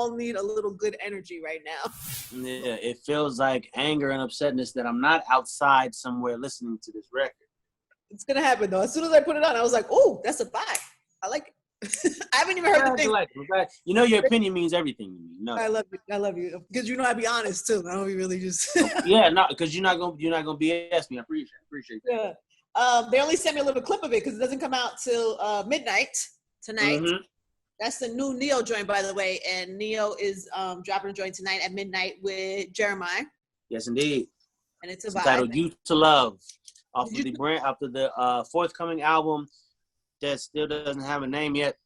all need a little good energy right now. Yeah, it feels like anger and upsetness that I'm not outside somewhere listening to this record. It's gonna happen though. As soon as I put it on, I was like, "Oh, that's a vibe. I like it." I haven't even heard the thing. You know, your opinion means everything to me. No. I love you. I love you because you know I be honest too. I don't be really just. Yeah, no, because you're not gonna BS me. I appreciate that. Yeah. They only sent me a little clip of it because it doesn't come out till midnight tonight. Mm-hmm. That's the new Neo joint, by the way, and Neo is dropping a joint tonight at midnight with Jeremiah. Yes, indeed. And it's a vibe. Entitled "Youth to Love" after the forthcoming album that still doesn't have a name yet.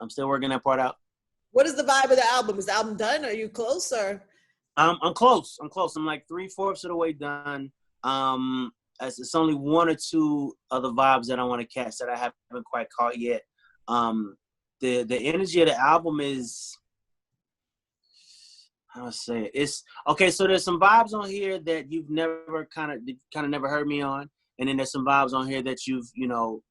I'm still working that part out. What is the vibe of the album? Is the album done? Are you close or? I'm close. I'm like 3/4 of the way done. It's only one or two other vibes that I want to catch that I haven't quite caught yet. The energy of the album is, how do I say it? It's okay. So there's some vibes on here that you've never kind of never heard me on, and then there's some vibes on here that you've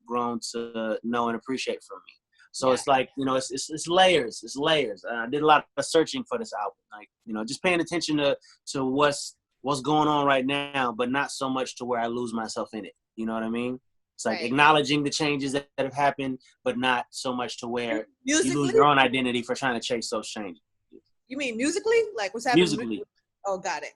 grown to know and appreciate from me. So it's like it's layers. It's layers. I did a lot of searching for this album, like just paying attention to what's going on right now, but not so much to where I lose myself in it. You know what I mean? It's like acknowledging the changes that have happened, but not so much to where you lose your own identity for trying to chase those changes. You mean musically? Like what's happening? Musically. Oh, got it.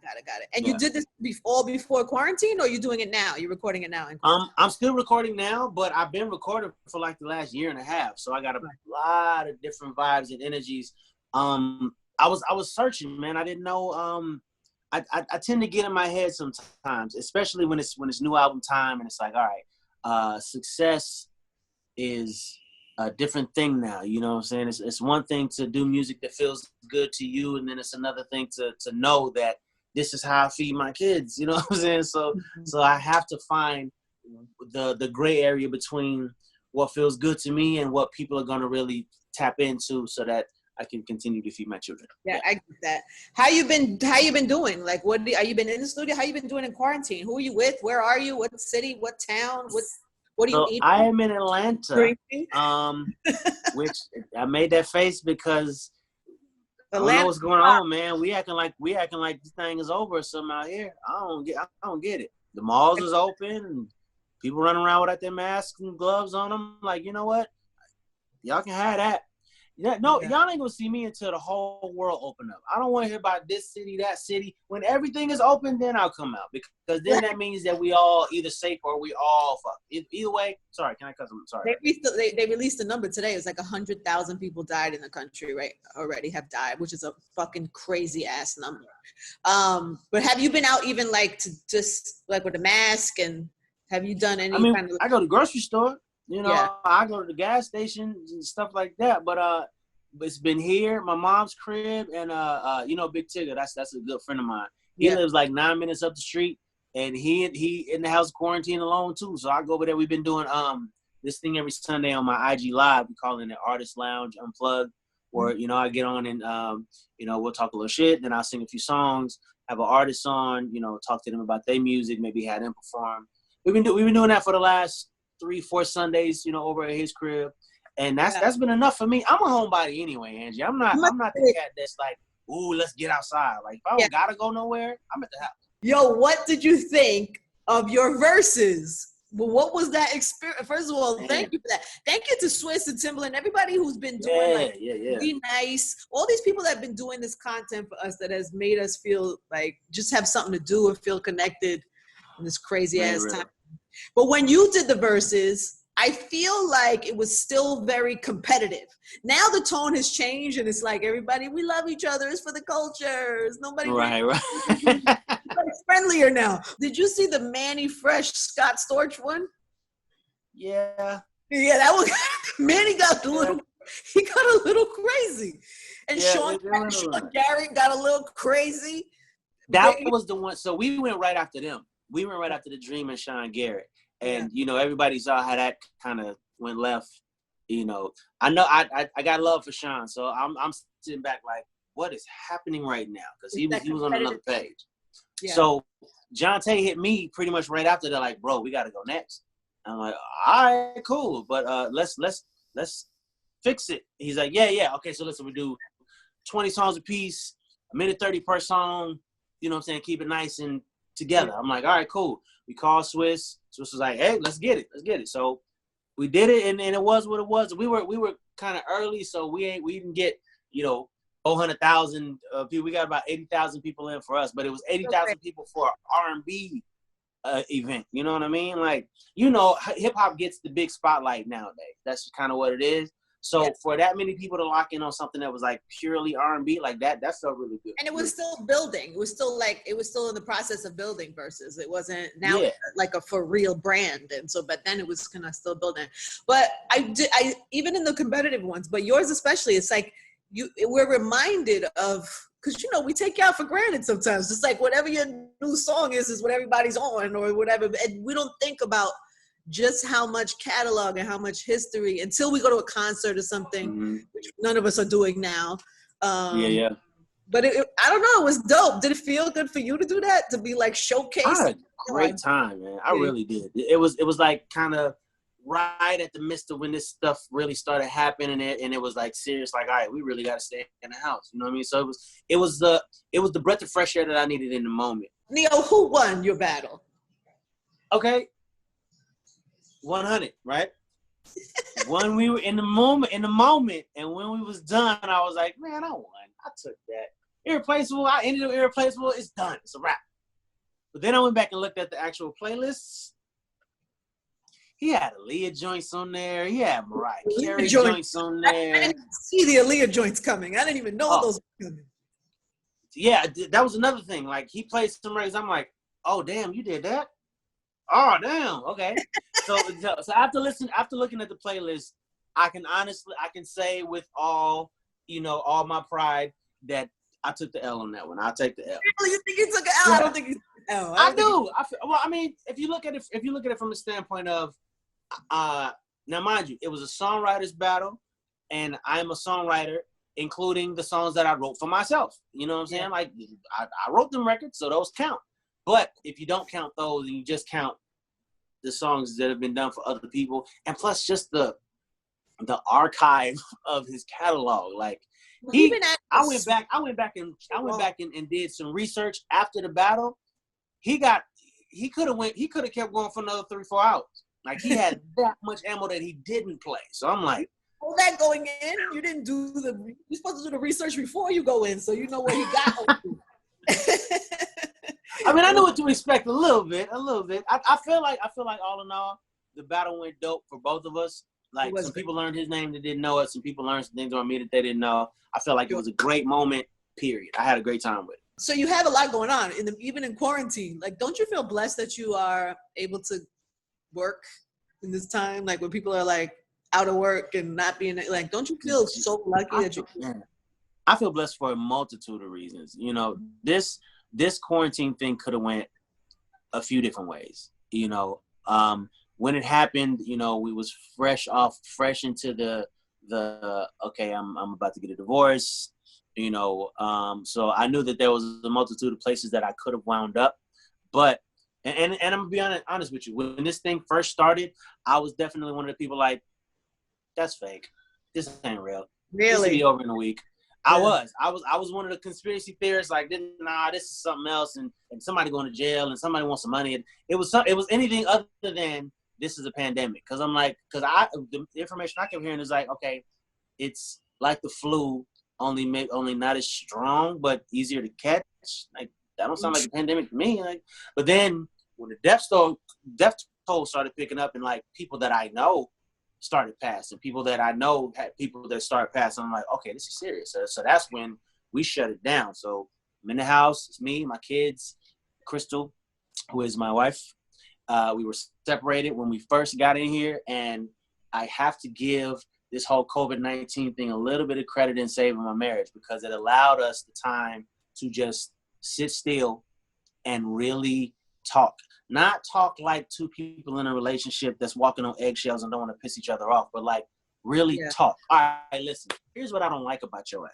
And you did this all before quarantine, or you doing it now? You're recording it now? I'm still recording now, but I've been recording for like the last year and a half, so I got a lot of different vibes and energies. I was searching, man. I didn't know. I tend to get in my head sometimes, especially when it's new album time, and it's like, all right, success is a different thing now. You know what I'm saying? It's one thing to do music that feels good to you, and then it's another thing to know that this is how I feed my kids. You know what I'm saying? So I have to find the gray area between what feels good to me and what people are gonna really tap into, so that I can continue to feed my children. Yeah, I get that. How you been doing? Like, are you been in the studio? How you been doing in quarantine? Who are you with? Where are you? What city? What town? What do you eat? I am in Atlanta, which I made that face because I don't know what's going on, man. We acting like this thing is over or something out here. I don't get it. The malls is open and people running around without their masks and gloves on them. Like, you know what? Y'all can have that. Yeah, no, y'all ain't gonna see me until the whole world open up. I don't want to hear about this city, that city. When everything is open, then I'll come out, because then that means that we all either safe or we all fuck. Either way, sorry, can I cuss them? Sorry. They released a number today. It was like 100,000 people died in the country, right? Already have died, which is a fucking crazy ass number. But have you been out even like to just like with a mask, and have you done any kind of? I go to the grocery store. I go to the gas station and stuff like that. But it's been here, my mom's crib, and Big Tigger. That's a good friend of mine. He lives like 9 minutes up the street, and he in the house quarantined alone too. So I go over there. We've been doing this thing every Sunday on my IG Live. We call it Artist Lounge Unplugged, where I get on and we'll talk a little shit. Then I'll sing a few songs, have an artist on, talk to them about their music, maybe have them perform. We've been doing that for the last 3-4 Sundays, over at his crib, and that's been enough for me. I'm a homebody anyway, Angie. I'm not the cat that's like, ooh, let's get outside. Like, if I don't gotta go nowhere, I'm at the house. Yo, what did you think of your verses? Well, what was that experience? First of all, thank you for that. Thank you to Swiss and Timbaland, everybody who's been doing Be Nice, all these people that have been doing this content for us that has made us feel like just have something to do and feel connected in this crazy ass time. But when you did the verses, I feel like it was still very competitive. Now the tone has changed, and it's like, everybody, we love each other. It's for the culture. It's nobody. Right. It's friendlier now. Did you see the Manny Fresh Scott Storch one? Yeah. Yeah, that was Manny got a little crazy, and Sean Garrett got a little crazy. That was the one. So we went right after them. We went right after the Dream and Sean Garrett. And, everybody saw how that kind of went left. I know I got love for Sean. So I'm sitting back like, what is happening right now? Because he was on another page. Yeah. So Johntá hit me pretty much right after that, like, bro, we got to go next. I'm like, all right, cool. But let's fix it. He's like, yeah. Okay, so listen, we do 20 songs a piece, 1:30 per song, you know what I'm saying? Keep it nice and together. I'm like, all right, cool. We called Swiss. Swiss was like, hey, let's get it. So we did it, and it was what it was. We were kind of early, so we didn't get, 400,000 people. We got about 80,000 people in for us, but it was 80,000 people for an R&B event. You know what I mean? Like, hip hop gets the big spotlight nowadays. That's just kind of what it is. So for that many people to lock in on something that was like purely R&B like that felt really good. And it was still building. It was still in the process of building versus it wasn't now it's like a for real brand. And so, but then it was kind of still building. But I even in the competitive ones, but yours especially, it's like we're reminded of, because we take you out for granted sometimes. Just like whatever your new song is what everybody's on or whatever. And we don't think about just how much catalog and how much history until we go to a concert or something, which none of us are doing now. But I don't know, it was dope. Did it feel good for you to do that? To be like showcased? I had a great time, man. I really did. It was like kind of right at the midst of when this stuff really started happening, and it was like serious, like, all right, we really got to stay in the house. You know what I mean? So it was the breath of fresh air that I needed in the moment. Neo, who won your battle? Okay. 100, right? When we were in the moment, and when we was done, I was like, man, I won. I took that. Irreplaceable. I ended up irreplaceable. It's done. It's a wrap. But then I went back and looked at the actual playlists. He had Aaliyah joints on there. He had Mariah Carey joints on there. I didn't see the Aaliyah joints coming. I didn't even know those were coming. Yeah, that was another thing. Like, he played some records. I'm like, oh, damn, you did that? Oh, damn. Okay. So after looking at the playlist, I can say with all my pride that I took the L on that one. I'll take the L. Really? You think you took an L? Yeah. I don't think you took an L. I do. I mean, if you look at it from the standpoint of, now mind you, it was a songwriter's battle, and I'm a songwriter, including the songs that I wrote for myself. You know what I'm saying? Yeah. Like, I wrote them records, so those count. But if you don't count those and you just count the songs that have been done for other people, and plus just the archive of his catalog, like I went back and did some research after the battle. He could have kept going for another 3-4 hours. Like, he had that much ammo that he didn't play. So I'm like, all that going in, you didn't do you're supposed to do the research before you go in, so you know what he got. I mean, I know what to expect a little bit. I feel like all in all, the battle went dope for both of us. Like, some people learned his name that didn't know it. Some people learned some things on me that they didn't know. I feel like it was a great moment, period. I had a great time with it. So you have a lot going on, even in quarantine. Like, don't you feel blessed that you are able to work in this time? Like, when people are like out of work and not being like, don't you feel so lucky that you can? I feel blessed for a multitude of reasons. This quarantine thing could have went a few different ways. When it happened, we was fresh into the okay, I'm about to get a divorce, so I knew that there was a multitude of places that I could have wound up. But, and I'm gonna be honest with you, when this thing first started, I was definitely one of the people like, that's fake. This ain't real. Really? This will be over in a week. I was one of the conspiracy theorists, like, nah, this is something else, and somebody going to jail, and somebody wants some money. It was anything other than this is a pandemic. Because the information I kept hearing is like, okay, it's like the flu, only not as strong, but easier to catch. Like, that don't sound like a pandemic to me. Like, but then when the death toll started picking up, and like people that I know started passing, people that I know had people that started passing, I'm like, okay, this is serious. So that's when we shut it down. So I'm in the house. It's me, my kids, Crystal, who is my wife. We were separated when we first got in here, and I have to give this whole COVID-19 thing a little bit of credit in saving my marriage, because it allowed us the time to just sit still and really talk. Not talk like two people in a relationship that's walking on eggshells and don't want to piss each other off, but like really talk. All right, listen, here's what I don't like about your ass.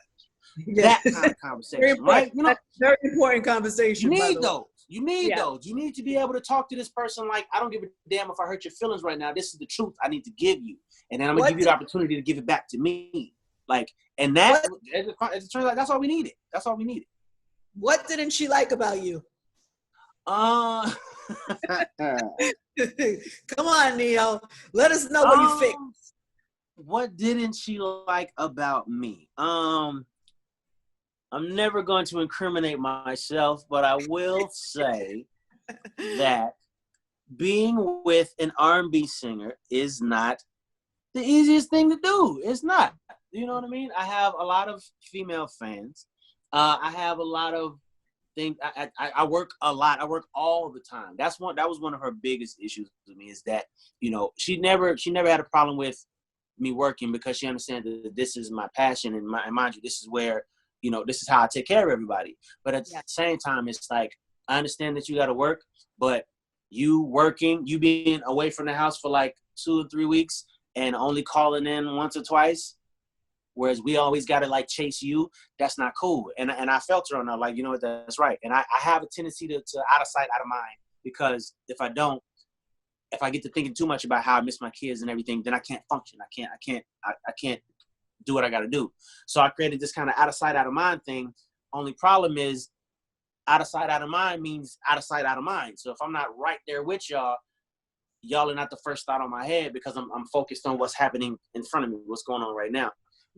That kind of conversation, right? Very important conversation. You need those. You need those. You need to be able to talk to this person like, I don't give a damn if I hurt your feelings right now. This is the truth I need to give you. And then I'm going to give you the opportunity to give it back to me. Like, and that, it turns out that's all we needed. That's all we needed. What didn't she like about you? Come on, Neo. Let us know what you fixed. What didn't she like about me? I'm never going to incriminate myself, but I will say that being with an R&B singer is not the easiest thing to do. It's not. You know what I mean? I have a lot of female fans. I have a lot of things. I work a lot. I work all the time. That was one of her biggest issues with me, is that, you know, she never had a problem with me working, because she understands that this is my passion, and mind you, this is where, you know, this is how I take care of everybody. But at the same time, it's like, I understand that you got to work, but you working, you being away from the house for like 2 or 3 weeks and only calling in once or twice, whereas we always got to like chase you, that's not cool. And I felt her on that, like, you know what, that's right. And I have a tendency to out of sight, out of mind, because if I get to thinking too much about how I miss my kids and everything, then I can't function. I can't do what I got to do. So I created this kind of out of sight, out of mind thing. Only problem is, out of sight, out of mind means out of sight, out of mind. So if I'm not right there with y'all are not the first thought on my head, because I'm focused on what's happening in front of me, what's going on right now.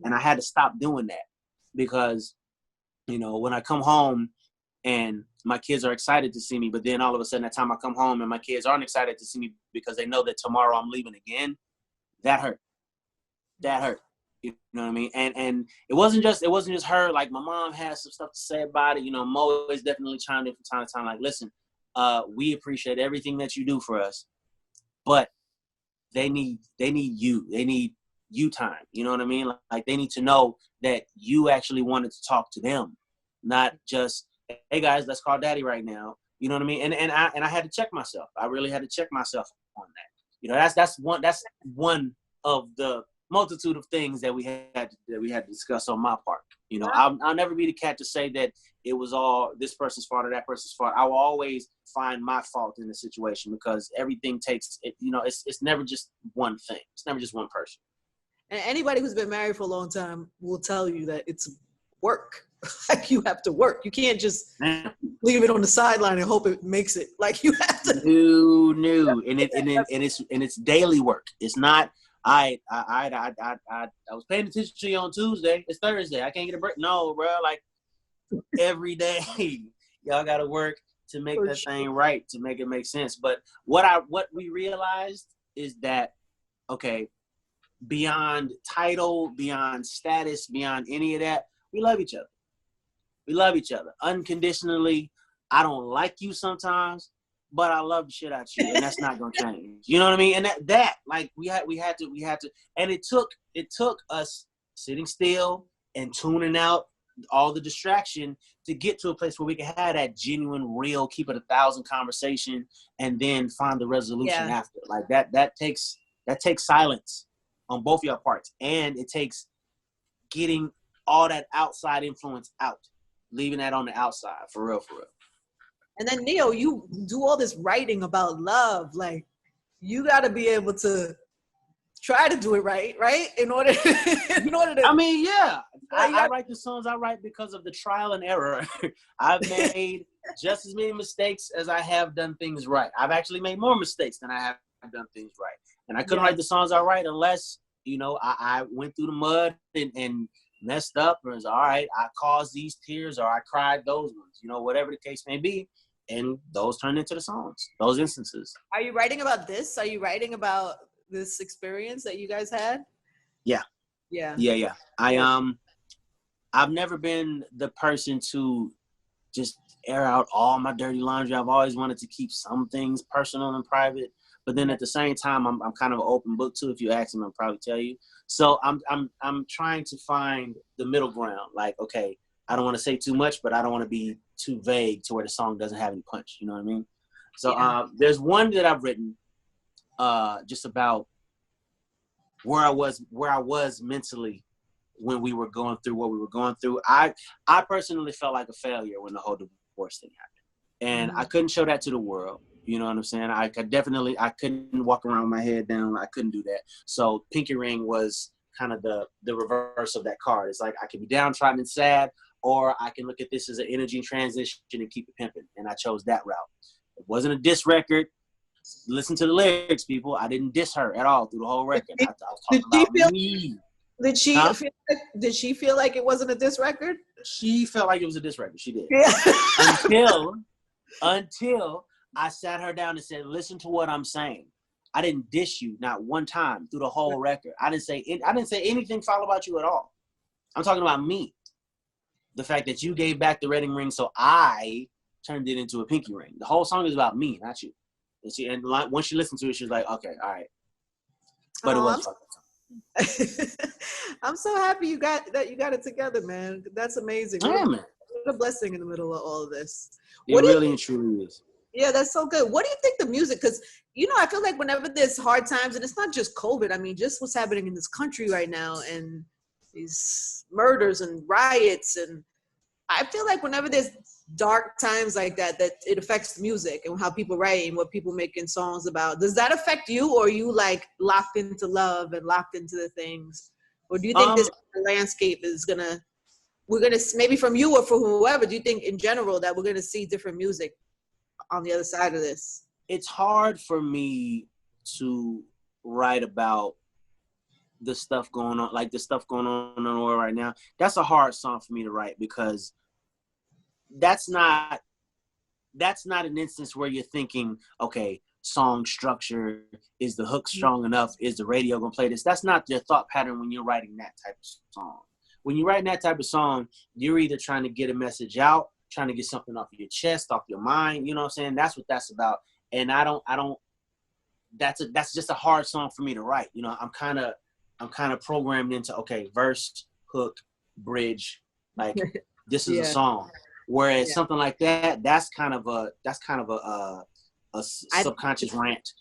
And I had to stop doing that, because, you know, when I come home and my kids are excited to see me, but then all of a sudden, that time I come home and my kids aren't excited to see me because they know that tomorrow I'm leaving again, that hurt. That hurt. You know what I mean? And it wasn't just her. Like, my mom has some stuff to say about it. You know, Mo is definitely chimed in from time to time. Like, listen, we appreciate everything that you do for us, but they need you. They need you time. You know what I mean? Like, they need to know that you actually wanted to talk to them, not just, hey guys, let's call daddy right now. You know what I mean? And I had to check myself. I really had to check myself on that. You know, that's one of the multitude of things that we had to discuss on my part. You know, I'll never be the cat to say that it was all this person's fault or that person's fault. I will always find my fault in the situation, because everything takes it. You know, it's never just one thing. It's never just one person. And anybody who's been married for a long time will tell you that it's work. Like, you have to work. You can't just leave it on the sideline and hope it makes it. Like, you have to. No. And it's daily work. It's not. I was paying attention to you on Tuesday. It's Thursday. I can't get a break. No, bro. Like, every day, y'all got to work to make that thing right, to make it make sense. But what we realized is that, okay, beyond title, beyond status, beyond any of that, we love each other. We love each other unconditionally. I don't like you sometimes, but I love the shit out of you, and that's not gonna change. You know what I mean? And that like we had to, and it took us sitting still and tuning out all the distraction to get to a place where we can have that genuine, real, keep it 1,000 conversation, and then find the resolution after. Like that takes silence on both of your parts, and it takes getting all that outside influence out, leaving that on the outside, for real. And then, Neo, you do all this writing about love. Like, you got to be able to try to do it right? In order to. I mean, yeah. I write the songs I write because of the trial and error. I've made just as many mistakes as I have done things right. I've actually made more mistakes than I have done things right. And I couldn't write the songs I write unless, you know, I went through the mud and messed up, or it's all right, I caused these tears, or I cried those ones, you know, whatever the case may be. And those turned into the songs, those instances. Are you writing about this? Are you writing about this experience that you guys had? Yeah. I've never been the person to just air out all my dirty laundry. I've always wanted to keep some things personal and private, but then at the same time, I'm kind of an open book too. If you ask me, I'll probably tell you. So I'm trying to find the middle ground. Like, okay, I don't want to say too much, but I don't want to be too vague to where the song doesn't have any punch. You know what I mean? So there's one that I've written just about where I was mentally when we were going through what we were going through. I personally felt like a failure when the whole divorce thing happened. And I couldn't show that to the world. You know what I'm saying? I couldn't walk around with my head down. I couldn't do that. So Pinky Ring was kind of the reverse of that card. It's like I can be downtrodden and sad, or I can look at this as an energy transition and keep it pimping. And I chose that route. It wasn't a diss record. Listen to the lyrics, people. I didn't diss her at all through the whole record. I was talking about me. Did she feel like it wasn't a diss record? She felt like it was a diss record. She did. Yeah. Until I sat her down and said, listen to what I'm saying. I didn't diss you not one time through the whole record. I didn't say anything foul about you at all. I'm talking about me. The fact that you gave back the wedding ring, so I turned it into a pinky ring. The whole song is about me, not you. And once she listened to it, she was like, okay, all right. But it was I'm so happy you got it together, man. That's amazing. Yeah, man. What a blessing in the middle of all of this. It really and truly is. Yeah, that's so good. What do you think the music, because, I feel like whenever there's hard times, and it's not just COVID, I mean, just what's happening in this country right now, and these murders and riots, and I feel like whenever there's dark times like that it affects music and how people write and what people making songs about. Does that affect you, or are you like locked into love and locked into the things? Or do you think this landscape is we're gonna, maybe from you or for whoever, do you think in general that we're gonna see different music on the other side of this? It's hard for me to write about the stuff going on, like the stuff going on in the world right now. That's a hard song for me to write, because that's not an instance where you're thinking, okay, song structure, is the hook strong enough? Is the radio gonna play this? That's not your thought pattern when you're writing that type of song. When you're writing that type of song, you're either trying to get a message out, trying to get something off your chest, off your mind. You know what I'm saying? That's what that's about. And that's just a hard song for me to write. I'm kind of programmed into, okay, verse, hook, bridge, like this is a song. Whereas something like that, that's kind of a subconscious rant.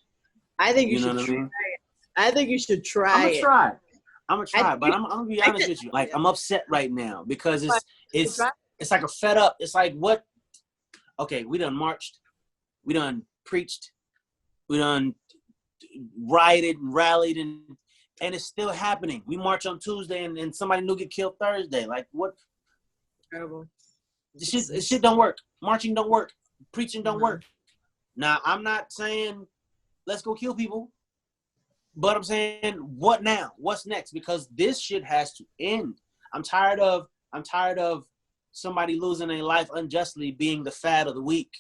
I think you should try it. I think you should try it. I'm gonna try, but I'm gonna be honest with you. Like, I'm upset right now because it's like a fed up. It's like, what? Okay, we done marched, we done preached, we done rioted and rallied, and it's still happening. We march on Tuesday and somebody new get killed Thursday. Like, what? Terrible. This shit don't work. Marching don't work. Preaching don't work. Now, I'm not saying let's go kill people, but I'm saying, what now? What's next? Because this shit has to end. I'm tired of somebody losing their life unjustly being the fad of the week.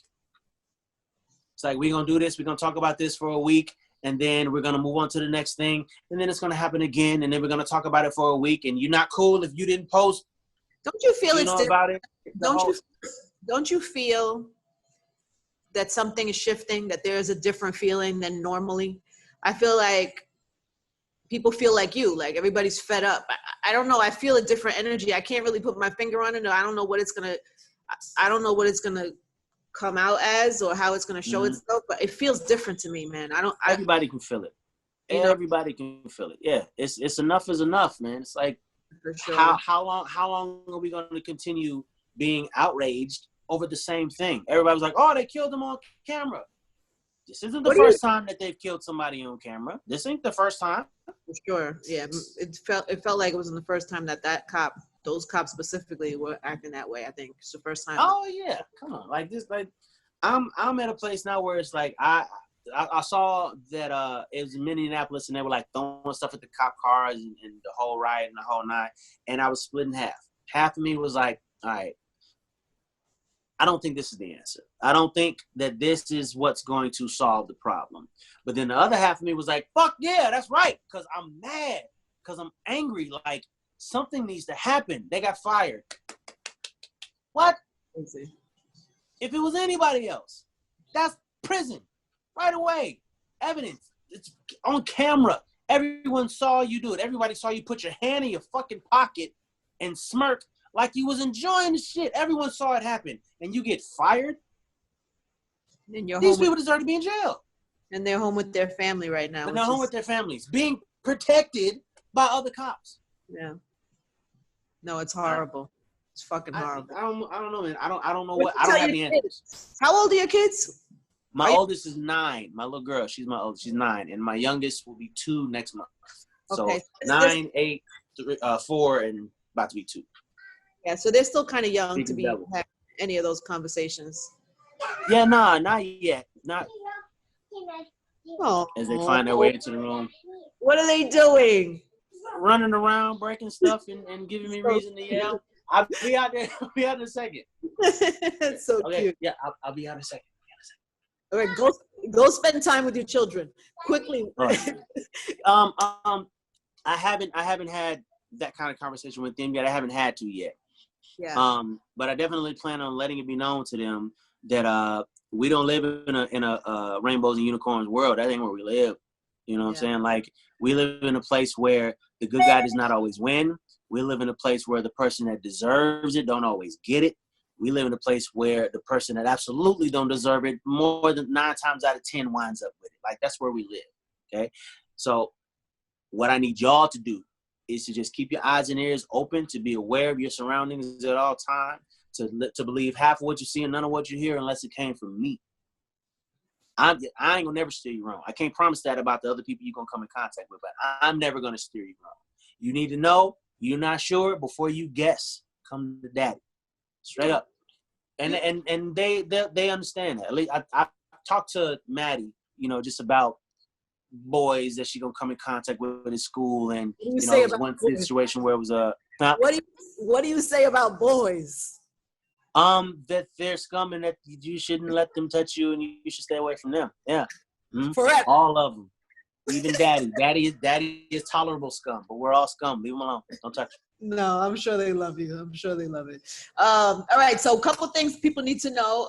It's like, we're gonna do this, we're gonna talk about this for a week, and then we're gonna move on to the next thing, and then it's gonna happen again, and then we're gonna talk about it for a week, and you're not cool if you didn't post. Don't you feel it's about it? Don't you feel that something is shifting, that there's a different feeling than normally? I feel like people feel like you, like everybody's fed up. I don't know. I feel a different energy. I can't really put my finger on it. I don't know what it's gonna come out as, or how it's gonna show itself, but it feels different to me, man. Everybody can feel it. Everybody can feel it. Yeah, it's enough is enough, man. It's like, for sure. How long are we going to continue being outraged over the same thing? Everybody was like, oh, they killed him on camera. This isn't the first time that they've killed somebody on camera. This ain't the first time. For sure. Yeah, it felt like it wasn't the first time that those cops specifically were acting that way. I think it's the first time. Oh yeah, come on, like this, like I'm at a place now where it's like I saw that it was in Minneapolis, and they were like throwing stuff at the cop cars and the whole riot and the whole night, and I was split in half. Half of me was like, all right, I don't think this is the answer. I don't think that this is what's going to solve the problem. But then the other half of me was like, fuck yeah, that's right, because I'm mad, because I'm angry. Like, something needs to happen. They got fired. What? If it was anybody else, that's prison right away. Evidence. It's on camera. Everyone saw you do it. Everybody saw you put your hand in your fucking pocket and smirk like you was enjoying the shit. Everyone saw it happen. And you get fired? These people deserve to be in jail. And they're home with their family right now. And they're home with their families, being protected by other cops. Yeah. No, it's horrible. It's fucking horrible. I don't know, man. I don't know what. I don't have the answers. How old are your kids? My oldest is 9. My little girl, she's my oldest. She's 9, and my youngest will be 2 next month. Okay. So 9, 8, 3, 4, and about to be 2. Yeah, so they're still kind of young to be having any of those conversations. Yeah, nah, not yet. Not. Oh. As they find their way into the room. What are they doing? Running around, breaking stuff, and giving me reason to yell. I'll be out there. I'll be out in a second. That's so cute. Yeah, I'll be out in a second. All right, go spend time with your children quickly. Right. I haven't had that kind of conversation with them yet. I haven't had to yet. Yeah. But I definitely plan on letting it be known to them that we don't live in a rainbows and unicorns world. That ain't where we live. You know what I'm saying? Like, we live in a place where the good guy does not always win. We live in a place where the person that deserves it don't always get it. We live in a place where the person that absolutely don't deserve it, more than 9 times out of 10 winds up with it. Like, that's where we live. Okay. So what I need y'all to do is to just keep your eyes and ears open, to be aware of your surroundings at all times, to believe half of what you see and none of what you hear unless it came from me. I ain't gonna never steer you wrong. I can't promise that about the other people you're gonna come in contact with, but I'm never gonna steer you wrong. You need to know. You're not sure before you guess. Come to daddy, straight up, and they understand that. At least I talked to Maddie, just about boys that she gonna come in contact with in school, and there was one situation where it was a. What do you say about boys? That they're scum and that you shouldn't let them touch you, and you should stay away from them. Yeah, forever. All of them, even daddy. Daddy is tolerable scum, but we're all scum. Leave them alone. Don't touch them. No, I'm sure they love you. I'm sure they love it. All right, so a couple things people need to know.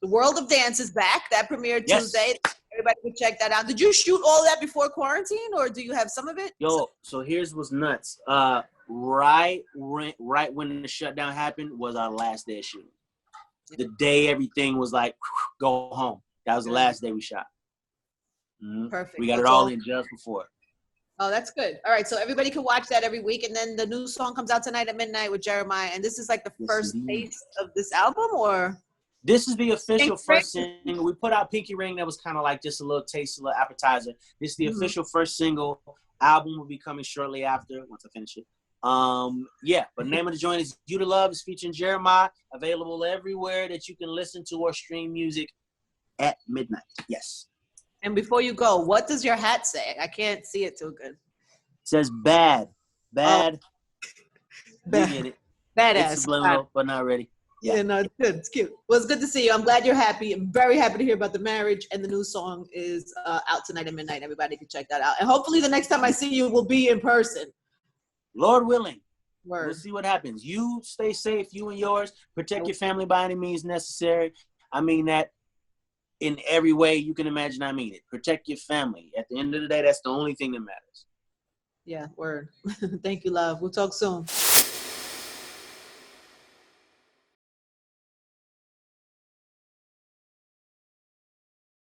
The World of Dance is back. That premiered Tuesday. Everybody can check that out. Did you shoot all that before quarantine, or do you have some of it? So here's what's nuts. Right when the shutdown happened was our last day of shooting. The day everything was like, go home. That was the last day we shot. Perfect. We got it all in just before. Oh, that's good. All right, so everybody can watch that every week, and then the new song comes out tonight at midnight with Jeremiah. And this is like the first taste of this album, or? This is the official first single. We put out Pinky Ring. That was kind of like just a little taste, a little appetizer. This is the official first single. Album will be coming shortly after, once I finish it. But name of the joint is You to Love. Is featuring Jeremiah. Available everywhere that you can listen to or stream music at midnight. Yes. And before you go, what does your hat say? I can't see it too good. It says bad. Bad. Bad. You get it. Badass. It's subliminal, but not ready. Yeah, no, it's good. It's cute. Well, it's good to see you. I'm glad you're happy. I'm very happy to hear about the marriage, and the new song is out tonight at midnight. Everybody can check that out. And hopefully the next time I see you will be in person. Lord willing. Word. We'll see what happens. You stay safe, you and yours. Protect your family by any means necessary. I mean that in every way you can imagine. I mean it. Protect your family. At the end of the day, that's the only thing that matters. Yeah, word. Thank you, love. We'll talk soon.